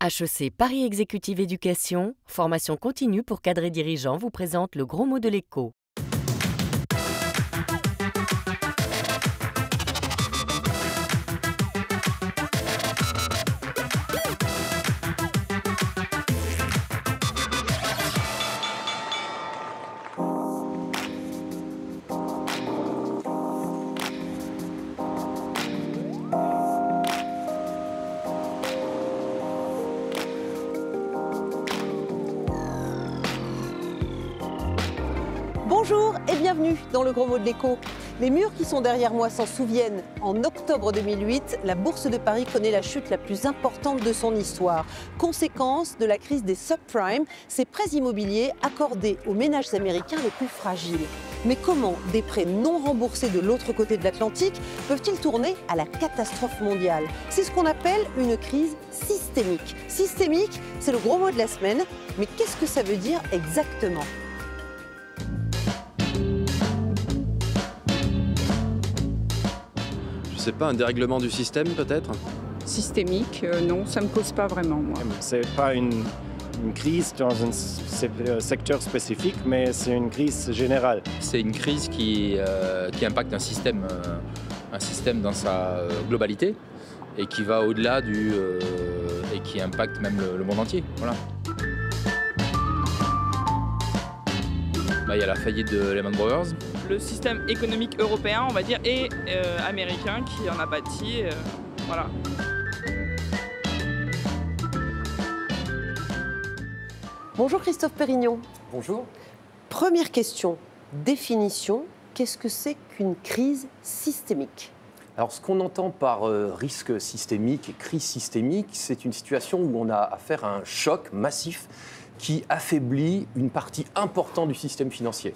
HEC Paris Exécutive Éducation, formation continue pour cadres et dirigeants, vous présente le gros mot de l'écho. Bonjour et bienvenue dans le gros mot de l'écho. Les murs qui sont derrière moi s'en souviennent. En octobre 2008, la bourse de Paris connaît la chute la plus importante de son histoire. Conséquence de la crise des subprimes, ces prêts immobiliers accordés aux ménages américains les plus fragiles. Mais comment des prêts non remboursés de l'autre côté de l'Atlantique peuvent-ils tourner à la catastrophe mondiale? C'est ce qu'on appelle une crise systémique. Systémique, c'est le gros mot de la semaine. Mais qu'est-ce que ça veut dire exactement ? C'est pas un dérèglement du système peut-être? Systémique, non, ça ne me pose pas vraiment, moi. Ce n'est pas une crise dans un secteur spécifique, mais c'est une crise générale. C'est une crise qui impacte un système dans sa globalité et qui va au-delà et qui impacte même le monde entier. Voilà. Il y a la faillite de Lehman Brothers. Le système économique européen, on va dire, et américain qui en a pâti. Voilà. Bonjour Christophe Pérignon. Bonjour. Première question, définition, qu'est-ce que c'est qu'une crise systémique ? Alors, ce qu'on entend par risque systémique et crise systémique, c'est une situation où on a affaire à un choc massif qui affaiblit une partie importante du système financier.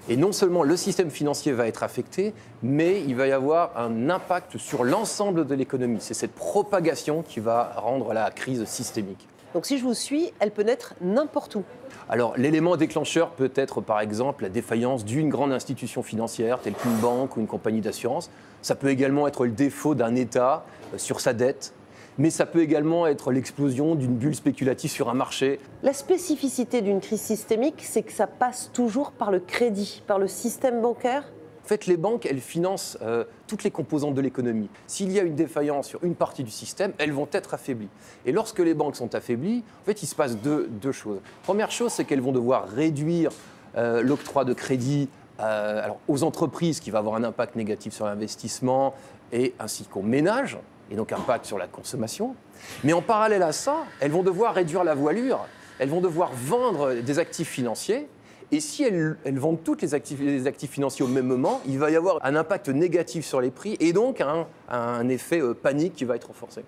Et non seulement le système financier va être affecté, mais il va y avoir un impact sur l'ensemble de l'économie. C'est cette propagation qui va rendre la crise systémique. Donc si je vous suis, elle peut naître n'importe où. Alors, l'élément déclencheur peut être, par exemple, la défaillance d'une grande institution financière, telle qu'une banque ou une compagnie d'assurance. Ça peut également être le défaut d'un État sur sa dette. Mais ça peut également être l'explosion d'une bulle spéculative sur un marché. La spécificité d'une crise systémique, c'est que ça passe toujours par le crédit, par le système bancaire. En fait, les banques, elles financent toutes les composantes de l'économie. S'il y a une défaillance sur une partie du système, elles vont être affaiblies. Et lorsque les banques sont affaiblies, en fait, il se passe deux choses. Première chose, c'est qu'elles vont devoir réduire l'octroi de crédit aux entreprises, qui va avoir un impact négatif sur l'investissement, et ainsi qu'aux ménages, et donc impact sur la consommation. Mais en parallèle à ça, elles vont devoir réduire la voilure, elles vont devoir vendre des actifs financiers, et si elles vendent tous les actifs financiers au même moment, il va y avoir un impact négatif sur les prix, et donc un effet panique qui va être renforcé.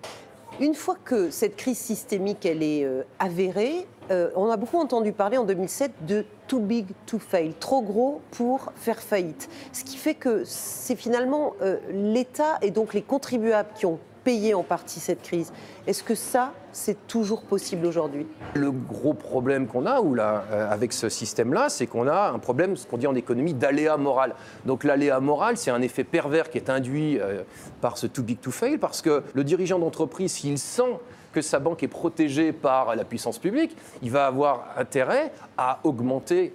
Une fois que cette crise systémique elle est avérée, on a beaucoup entendu parler en 2007 de « too big to fail », trop gros pour faire faillite. Ce qui fait que c'est finalement l'État et donc les contribuables qui ont payé en partie cette crise. Est-ce que ça, c'est toujours possible aujourd'hui ? Le gros problème qu'on a avec ce système-là, c'est qu'on a un problème, ce qu'on dit en économie, d'aléa moral. Donc l'aléa moral, c'est un effet pervers qui est induit par ce « too big to fail », parce que le dirigeant d'entreprise, s'il sent que sa banque est protégée par la puissance publique, il va avoir intérêt à augmenter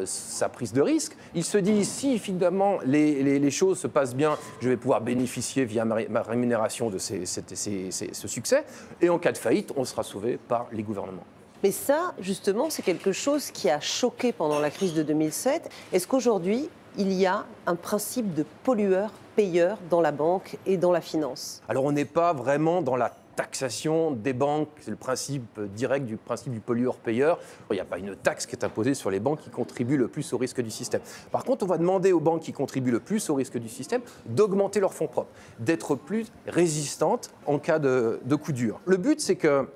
sa prise de risque. Il se dit, si finalement les choses se passent bien, je vais pouvoir bénéficier via ma rémunération de ce succès. Et en cas de faillite, on sera sauvé par les gouvernements. Mais ça, justement, c'est quelque chose qui a choqué pendant la crise de 2007. Est-ce qu'aujourd'hui, il y a un principe de pollueur-payeur dans la banque et dans la finance ? Alors on n'est pas vraiment dans la taxation des banques, c'est le principe direct du principe du pollueur-payeur. Il n'y a pas une taxe qui est imposée sur les banques qui contribuent le plus au risque du système. Par contre, on va demander aux banques qui contribuent le plus au risque du système d'augmenter leurs fonds propres, d'être plus résistantes en cas de coup dur. Le but, c'est que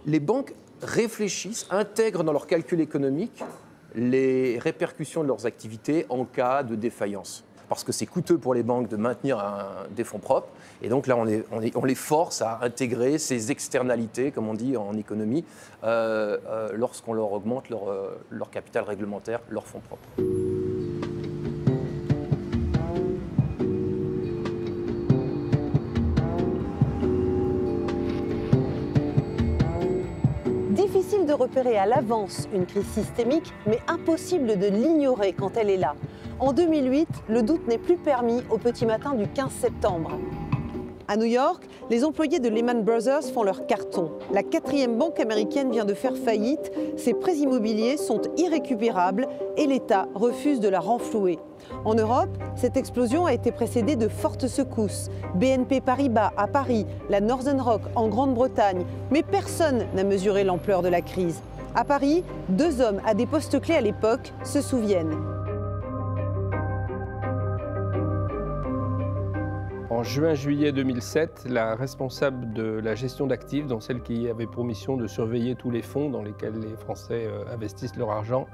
les banques réfléchissent, intègrent dans leur calcul économique les répercussions de leurs activités en cas de défaillance. Parce que c'est coûteux pour les banques de maintenir des fonds propres. Et donc là, on les force à intégrer ces externalités, comme on dit en économie, lorsqu'on leur augmente leur capital réglementaire, leurs fonds propres. de repérer à l'avance une crise systémique, mais impossible de l'ignorer quand elle est là. En 2008, le doute n'est plus permis au petit matin du 15 septembre. À New York, les employés de Lehman Brothers font leur carton. La 4e banque américaine vient de faire faillite, ses prêts immobiliers sont irrécupérables et l'État refuse de la renflouer. En Europe, cette explosion a été précédée de fortes secousses. BNP Paribas à Paris, la Northern Rock en Grande-Bretagne, mais personne n'a mesuré l'ampleur de la crise. À Paris, 2 hommes à des postes clés à l'époque se souviennent. En juin-juillet 2007, la responsable de la gestion d'actifs, donc celle qui avait pour mission de surveiller tous les fonds dans lesquels les Français investissent leur argent,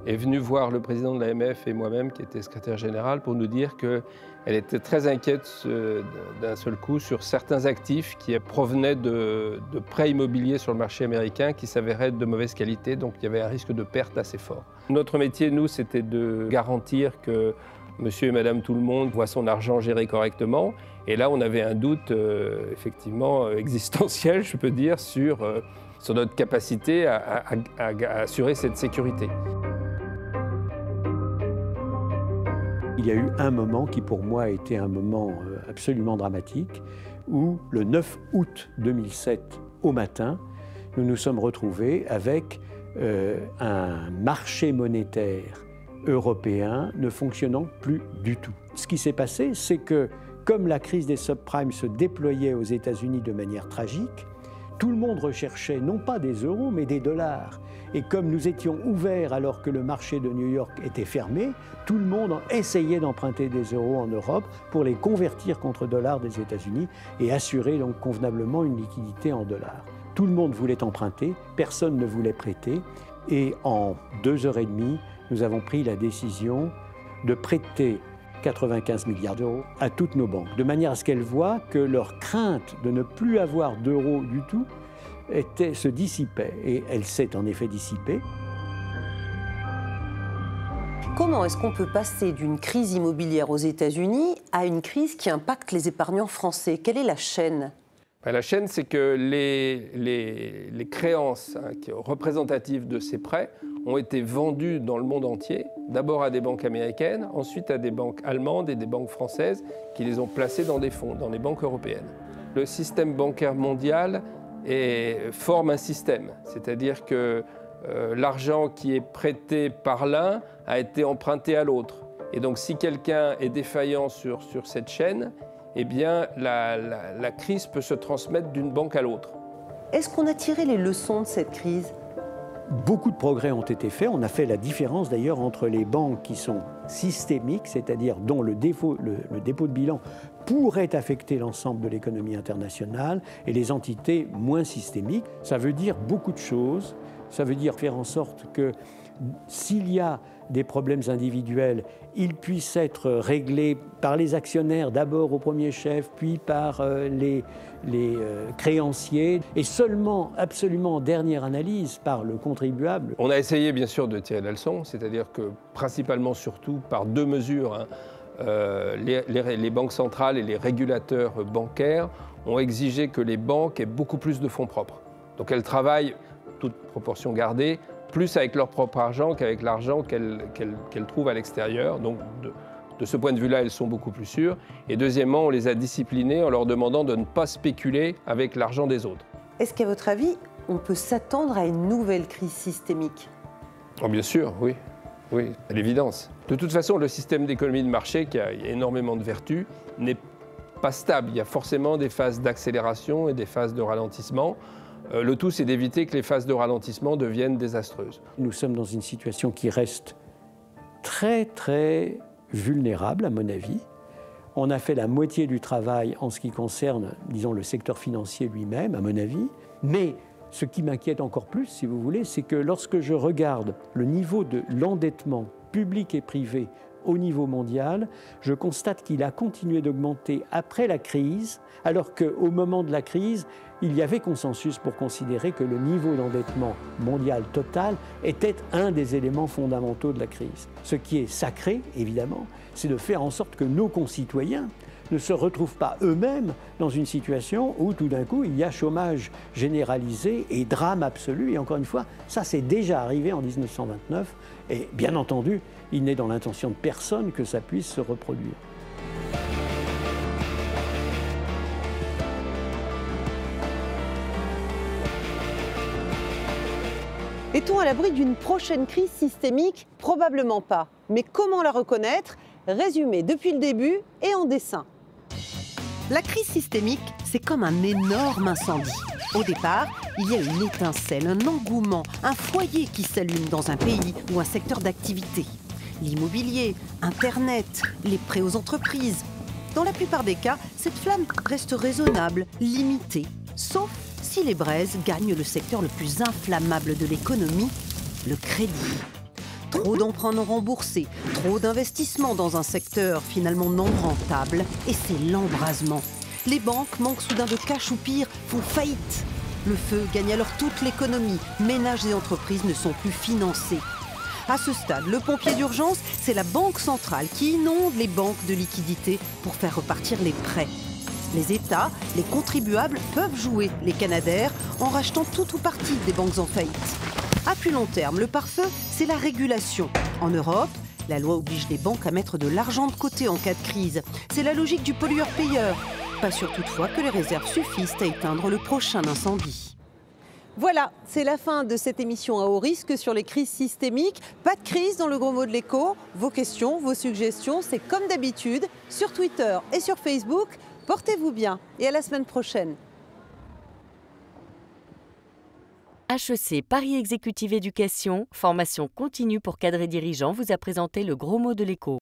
est venue voir le président de l'AMF et moi-même, qui était secrétaire général, pour nous dire qu'elle était très inquiète d'un seul coup sur certains actifs qui provenaient de prêts immobiliers sur le marché américain qui s'avéraient de mauvaise qualité, donc il y avait un risque de perte assez fort. Notre métier, nous, c'était de garantir que Monsieur et Madame Tout-le-Monde voient son argent géré correctement. Et là, on avait un doute effectivement existentiel, je peux dire, sur notre capacité à assurer cette sécurité. Il y a eu un moment qui, pour moi, a été un moment absolument dramatique, où le 9 août 2007, au matin, nous nous sommes retrouvés avec un marché monétaire européen ne fonctionnant plus du tout. Ce qui s'est passé, c'est que, comme la crise des subprimes se déployait aux États-Unis de manière tragique, tout le monde recherchait non pas des euros, mais des dollars. Et comme nous étions ouverts alors que le marché de New York était fermé, tout le monde essayait d'emprunter des euros en Europe pour les convertir contre dollars des États-Unis et assurer donc convenablement une liquidité en dollars. Tout le monde voulait emprunter, personne ne voulait prêter. Et en 2h30, nous avons pris la décision de prêter 95 milliards d'euros à toutes nos banques, de manière à ce qu'elles voient que leur crainte de ne plus avoir d'euros du tout se dissipait. Et elle s'est en effet dissipée. Comment est-ce qu'on peut passer d'une crise immobilière aux États-Unis à une crise qui impacte les épargnants français? Quelle est la chaîne? La chaîne, c'est que les créances représentatives de ces prêts ont été vendues dans le monde entier, d'abord à des banques américaines, ensuite à des banques allemandes et des banques françaises qui les ont placées dans des fonds, dans les banques européennes. Le système bancaire mondial forme un système, c'est-à-dire que l'argent qui est prêté par l'un a été emprunté à l'autre. Et donc si quelqu'un est défaillant sur cette chaîne, eh bien la crise peut se transmettre d'une banque à l'autre. Est-ce qu'on a tiré les leçons de cette crise? Beaucoup de progrès ont été faits. On a fait la différence d'ailleurs entre les banques qui sont systémiques, c'est-à-dire dont le dépôt de bilan pourrait affecter l'ensemble de l'économie internationale, et les entités moins systémiques. Ça veut dire beaucoup de choses. Ça veut dire faire en sorte que s'il y a des problèmes individuels, ils puissent être réglés par les actionnaires d'abord au premier chef, puis par les créanciers, et seulement, absolument en dernière analyse, par le contribuable. On a essayé bien sûr de tirer la leçon, c'est-à-dire que principalement surtout par 2 mesures, les banques centrales et les régulateurs bancaires ont exigé que les banques aient beaucoup plus de fonds propres. Donc elles travaillent, toute proportion gardée, plus avec leur propre argent qu'avec l'argent qu'elles trouvent à l'extérieur. Donc de ce point de vue-là, elles sont beaucoup plus sûres. Et deuxièmement, on les a disciplinées en leur demandant de ne pas spéculer avec l'argent des autres. Est-ce qu'à votre avis, on peut s'attendre à une nouvelle crise systémique? Oh, bien sûr, oui. Oui, à l'évidence. De toute façon, le système d'économie de marché, qui a énormément de vertus, n'est pas stable. Il y a forcément des phases d'accélération et des phases de ralentissement. Le tout, c'est d'éviter que les phases de ralentissement deviennent désastreuses. Nous sommes dans une situation qui reste très, très vulnérable, à mon avis. On a fait la moitié du travail en ce qui concerne, disons, le secteur financier lui-même, à mon avis. Mais ce qui m'inquiète encore plus, si vous voulez, c'est que lorsque je regarde le niveau de l'endettement public et privé au niveau mondial, je constate qu'il a continué d'augmenter après la crise, alors qu'au moment de la crise, il y avait consensus pour considérer que le niveau d'endettement mondial total était un des éléments fondamentaux de la crise. Ce qui est sacré, évidemment, c'est de faire en sorte que nos concitoyens ne se retrouvent pas eux-mêmes dans une situation où tout d'un coup il y a chômage généralisé et drame absolu. Et encore une fois, ça c'est déjà arrivé en 1929 et bien entendu, il n'est dans l'intention de personne que ça puisse se reproduire. Est-on à l'abri d'une prochaine crise systémique? Probablement pas. Mais comment la reconnaître? Résumé depuis le début et en dessin. La crise systémique, c'est comme un énorme incendie. Au départ, il y a une étincelle, un engouement, un foyer qui s'allume dans un pays ou un secteur d'activité. L'immobilier, Internet, les prêts aux entreprises. Dans la plupart des cas, cette flamme reste raisonnable, limitée, sauf si les braises gagnent le secteur le plus inflammable de l'économie, le crédit. Trop d'emprunts non remboursés, trop d'investissements dans un secteur finalement non rentable, et c'est l'embrasement. Les banques manquent soudain de cash ou pire, font faillite. Le feu gagne alors toute l'économie, ménages et entreprises ne sont plus financés. À ce stade, le pompier d'urgence, c'est la banque centrale qui inonde les banques de liquidités pour faire repartir les prêts. Les États, les contribuables peuvent jouer les canadaires en rachetant tout ou partie des banques en faillite. À plus long terme, le pare-feu, c'est la régulation. En Europe, la loi oblige les banques à mettre de l'argent de côté en cas de crise. C'est la logique du pollueur-payeur. Pas sûr toutefois que les réserves suffisent à éteindre le prochain incendie. Voilà, c'est la fin de cette émission à haut risque sur les crises systémiques. Pas de crise dans le gros mot de l'écho. Vos questions, vos suggestions, c'est comme d'habitude sur Twitter et sur Facebook. Portez-vous bien et à la semaine prochaine. HEC Paris Exécutive Éducation, formation continue pour cadres et dirigeants, vous a présenté le gros mot de l'écho.